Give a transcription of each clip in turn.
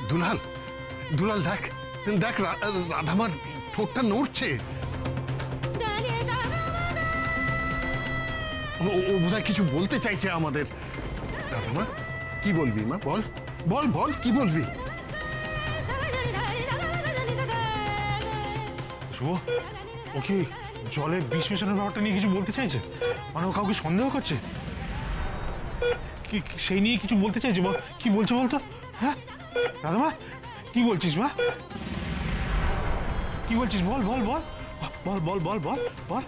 দুলাল, দুলাল দেখ দেখ, রাধামার ঠোঁটটা নড়ছে। ও বোধহয় কিছু বলতে চাইছে আমাদের। রাধামা, কি বলবি মা? বল বল বল, কি বলবি? শুভ, ও কি জলে বিষ মেশানোর ব্যাপারটা নিয়ে কিছু বলতে চাইছে? মানে ও কাউকে সন্দেহ করছে? সেই নিয়ে কিছু বলতে চাইছে? কি বলছে বলতো? হ্যাঁ রাধামা, কি বলছিস মা? কি বলছিস? বল বল বল বল বল বল বল বল।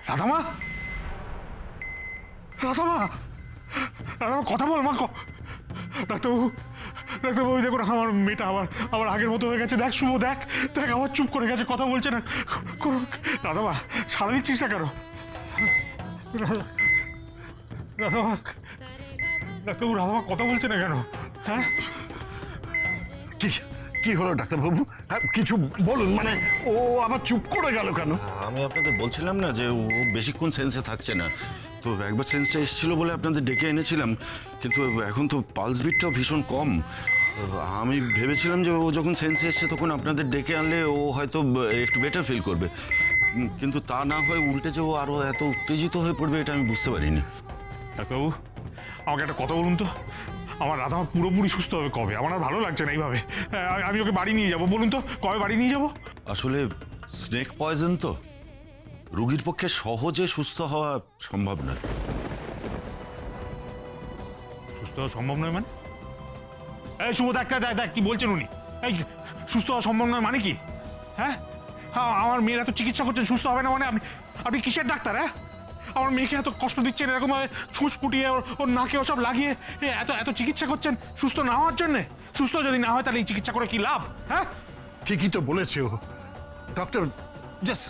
রাধামা, রাধামা, রাধামা কথা বল মা। ডাক্তারবাবু, ডাক্তারবাবু দেখুন, আমার মেয়েটা আবার আগের মতো হয়ে গেছে। দেখ শুভ, দেখ দেখ, আবার চুপ করে গেছে, কথা বলছে না। রাধামা, সারা দিচ্ছিস না কেন? রাধামা, ডাক্তারবাবু, রাধামা কথা বলছে না কেন? হ্যাঁ, কি হলো ডাক্তারবাবু? কিছু বলুন, মানে ও আবার চুপ করে গেল কেন? আমি আপনাদের বলছিলাম না যে ও বেশিক্ষণ সেন্সে থাকছে না, তো একবার সেন্সটা এসেছিল বলে আপনাদের ডেকে এনেছিলাম, কিন্তু এখন তো পালস বিটটাও ভীষণ কম। আমি ভেবেছিলাম যে ও যখন সেন্সে এসছে তখন আপনাদের ডেকে আনলে ও হয়তো একটু বেটার ফিল করবে, কিন্তু তা না হয় উল্টে যে ও আরও এত উত্তেজিত হয়ে পড়বে এটা আমি বুঝতে পারিনি। ডাক্তারবাবু, আমাকে একটা কথা বলুন তো, আমার রাধা পুরোপুরি সুস্থ হবে কবে? আমার আর ভালো লাগছে না এইভাবে। আমি ওকে বাড়ি নিয়ে যাবো, বলুন তো কবে বাড়ি নিয়ে যাবো? আসলে স্নেক পয়জন তো রোগীর পক্ষে সহজে সুস্থ হওয়া সম্ভব নয়। সুস্থ হওয়া সম্ভব নয় মানে? এই শুভ, দেখ দেখ কি বলছেন উনি। এই সুস্থ হওয়া সম্ভব নয় মানে কি? হ্যাঁ, আমার মেয়েরা তো চিকিৎসা করছেন, সুস্থ হবে না মানে? আপনি কিসের ডাক্তার? হ্যাঁ, আমার মেয়েকে এত কষ্ট দিচ্ছেন, এরকমভাবে ছুঁচ ফুটিয়ে ওর নাকে ওসব লাগিয়ে এত চিকিৎসা করছেন সুস্থ না হওয়ার জন্যে? সুস্থ যদি না হয় তাহলে এই চিকিৎসা করে কি লাভ? হ্যাঁ, ঠিকই তো বলেছে ও। Doctor, just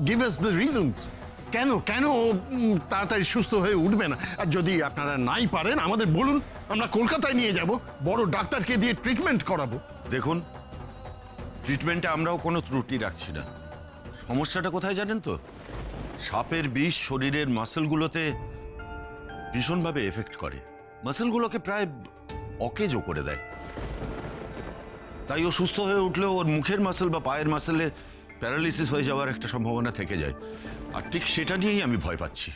give us the reasons. কেন কেন তাড়াতাড়ি সুস্থ হয়ে উঠবে না? আর যদি আপনারা নাই পারেন আমাদের বলুন, আমরা কলকাতায় নিয়ে যাব, বড় ডাক্তারকে দিয়ে ট্রিটমেন্ট করাবো। দেখুন, ট্রিটমেন্টে আমরাও কোনো ত্রুটি রাখছি না। সমস্যাটা কোথায় জানেন তো? সাপের বিষ শরীরের মাসেলগুলোতে ভীষণভাবে এফেক্ট করে, মাসেলগুলোকে প্রায় অকেজো করে দেয়। তাই ও সুস্থ হয়ে উঠলেও ওর মুখের মাসেল বা পায়ের মাসেলে প্যারালিসিস হয়ে যাওয়ার একটা সম্ভাবনা থেকে যায়, আর ঠিক সেটা নিয়েই আমি ভয় পাচ্ছি।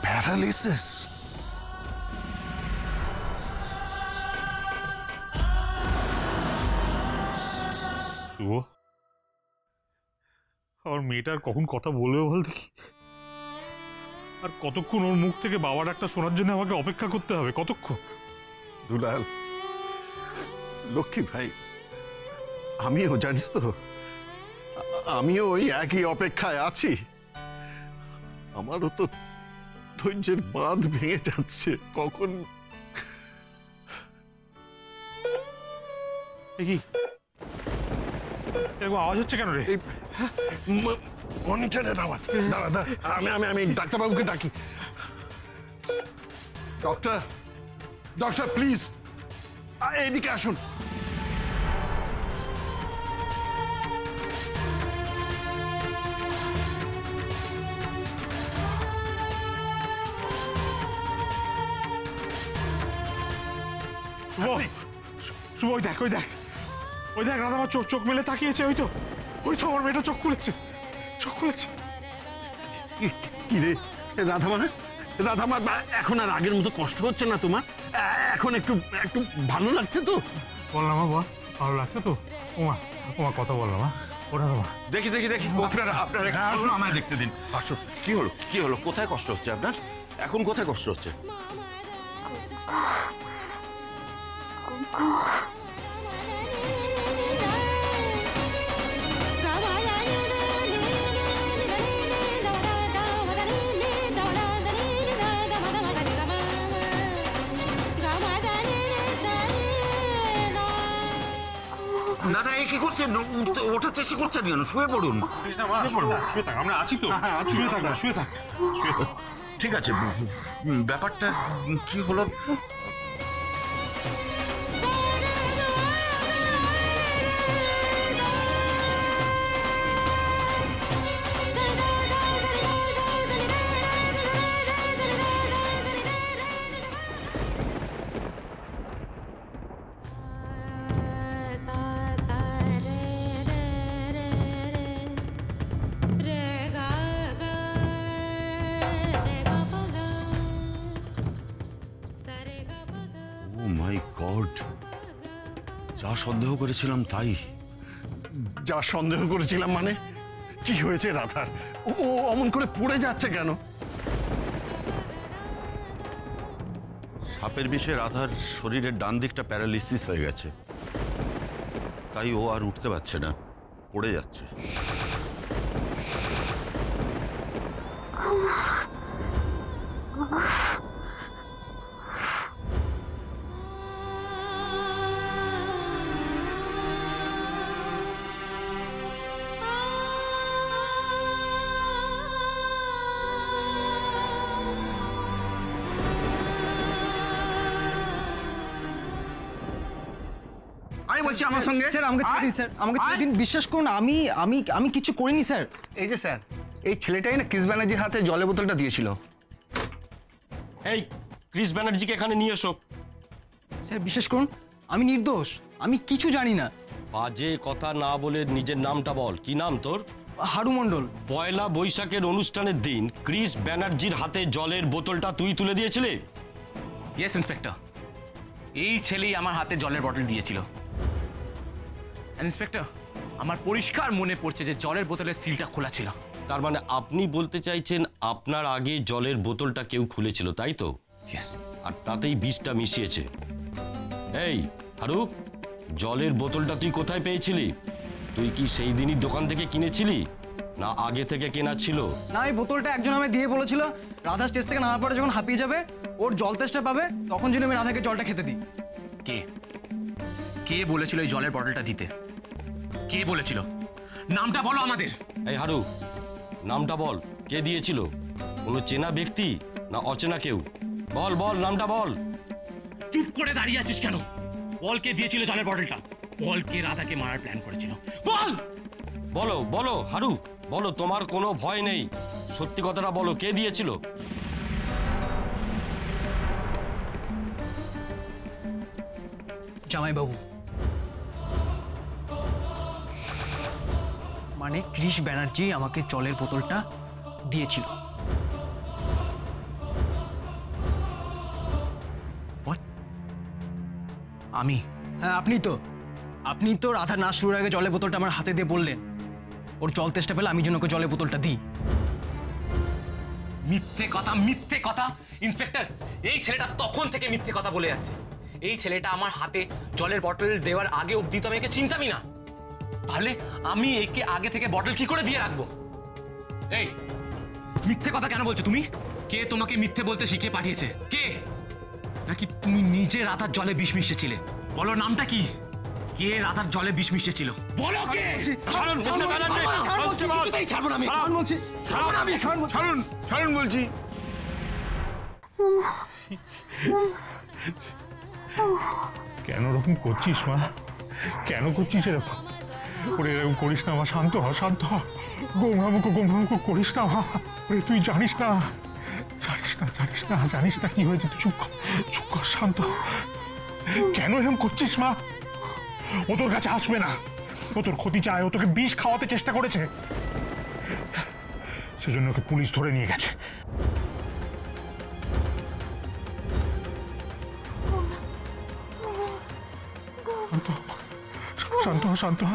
প্যারালিসিস? শুভ, আমার মেয়েটার কখন কথা বলবে বল দেখি? আর কতক্ষণ ওর মুখ থেকে বাবা ডাক্তার শোনার জন্য আমাকে অপেক্ষা করতে হবে? কতক্ষণ? দুলাল, লক্ষ্মী ভাই, আমিও জানিস তো, আমিও ওই একই অপেক্ষায় আছি। আমারও তো ধৈর্যের বাঁধ ভেঙে যাচ্ছে। কখন কি এরকম আওয়াজ হচ্ছে কেন রে? মনিটরের আওয়াজ। দাঁড়া দাঁড়া, আমি ডাক্তারবাবুকে ডাকি। ডক্টর, ডক্টর প্লিজ এদিকে আসুন। শুভ, ওই দেখ রাধা আমার চোখ মেলে তাকিয়েছে। ওই তো আমার মেয়েটা চোখ খুলেছে। কি রে রাধামা? রাধামা, এখন আর আগের মতো কষ্ট হচ্ছে না তোমার? এখন একটু ভালো লাগছে তো? বললাম বল, ভালো লাগছে তো? ওমা কথা বললাম। দেখি আপনারা আসুন, আমায় দেখতে দিন। আসুন, কি হলো কোথায় কষ্ট হচ্ছে আপনার? এখন কোথায় কষ্ট হচ্ছে? না না, কি করছেন? ওঠার চেষ্টা করছেন কেন? শুয়ে পড়ুন। আমরা আছি তো। শুয়ে থাক। ঠিক আছে, ব্যাপারটা কি হলো ও মাই গড, যা সন্দেহ করেছিলাম তাই। যা সন্দেহ করেছিলাম মানে? কি হয়েছে রাধার? ও ও অমন করে পড়ে যাচ্ছে কেন? সাপের বিষে রাধার শরীরের ডান দিকটা প্যারালিসিস হয়ে গেছে, তাই ও আর উঠতে পারছে না, পড়ে যাচ্ছে। আমি বলছি আমার সঙ্গে স্যার আমাকে ছেড়ে দিন স্যার, আমাকে ছেড়ে দিন, বিশ্বাস করুন আমি আমি আমি কিছু করিনি স্যার। এই যে স্যার, এই ছেলেটাই না ক্রিস ব্যানার্জির হাতে জলের বোতলটা দিয়েছিল। এই ক্রিস ব্যানার্জিকে এখানে নিয়ে এসো। স্যার বিশ্বাস করুন আমি নির্দোষ, আমি কিছু জানি না। বাজে কথা না বলে নিজের নামটা বল। কি নাম তোর? হারু মণ্ডল। পয়লা বৈশাখের অনুষ্ঠানের দিন ক্রিস ব্যানার্জির হাতে জলের বোতলটা তুই তুলে দিয়েছিলি? ইয়েস ইন্সপেক্টর, এই ছেলেই আমার হাতে জলের বটল দিয়েছিল। ইন্সপেক্টর, আমার পরিষ্কার মনে পড়ছে যে জলের বোতলের সিলটা খোলা ছিল। তার মানে আপনি বলতে চাইছেন আপনার আগে জলের বোতলটা কেউ খুলেছিল, তাই তো? ইয়েস। আর তাতেই বিষটা মিশিয়েছে। এই হারু, জলের বোতলটা তুই কোথায় পেয়েছিলি? তুই কি সেই দিনই দোকান থেকে কিনেছিলি, না আগে থেকে কেনা ছিল? না, এই বোতলটা একজন আমায় দিয়ে বলেছিল রাধা স্টেজ থেকে নামার পরে যখন হাঁপিয়ে যাবে, ওর জল তেষ্টা পাবে, তখন যেন আমি রাধাকে জলটা খেতে দিই। কে কে বলেছিল এই জলের বটলটা দিতে? কে বলেছিল? নামটা বলো আমাদের। এই হারু, নামটা বল, কে দিয়েছিল? কোনো চেনা ব্যক্তি না অচেনা কেউ? বল বল, নামটা বল। চুপ করে দাঁড়িয়ে আছিস কেন? বল কে দিয়েছিল জলের বটলটা? বল কে রাধাকে মারার প্ল্যান করেছিল? বল। বলো বলো হারু, বলো, তোমার কোনো ভয় নেই, সত্যি কথাটা বলো, কে দিয়েছিল? জামাইবাবু, মানে ক্রিস ব্যানার্জি আমাকে জলের বোতলটা দিয়েছিল। আমি? হ্যাঁ আপনি তো রাধা নাচ শুরুর আগে জলের বোতলটা আমার হাতে দিয়ে বললেন ওর জল তেষ্টা পেলে আমি যেন ওকে জলের বোতলটা দিই। মিথ্যে কথা, মিথ্যে কথা। ইন্সপেক্টর, এই ছেলেটা তখন থেকে মিথ্যে কথা বলে যাচ্ছে। এই ছেলেটা আমার হাতে জলের বটল দেওয়ার আগে অবধি তো আমি একে চিনতামই না। তাহলে আমি একে আগে থেকে বটল কি করে দিয়ে রাখবো? এই মিথ্যে কথা কেন বলছো তুমি? কে তোমাকে মিথ্যে বলতে শিখিয়ে পাঠিয়েছে? কে? নাকি তুমি নিজে রাতার জলে বিষ মিশিয়েছিলে? বলো নামটা কি? কে রাতার জলে বিষ মিশিয়েছিল? বলো কে? ছাড়ুন মিস্টার ব্যানার্জি, কনস্টেবল। কিছুতেই ছাড়বো না আমি। ছাড়ুন ছাড়ুন বলছি। কেন ওরকম করছিস মা? কেন করছিস এরকম? ওরে এরকম করিস না মা, শান্ত হ, শান্ত হ। গোমরামুখ করিস না মা। ওরে তুই জানিস না কি হয়েছে, তুই চুপ কর, শান্ত হ। কেন এরকম করছিস মা? ও তোর কাছে আসবে না, ও তোর ক্ষতি চায়, ও তোকে বিষ খাওয়াতে চেষ্টা করেছে, সেজন্য ওকে পুলিশ ধরে নিয়ে গেছে। শান্ত হ, শান্ত হ।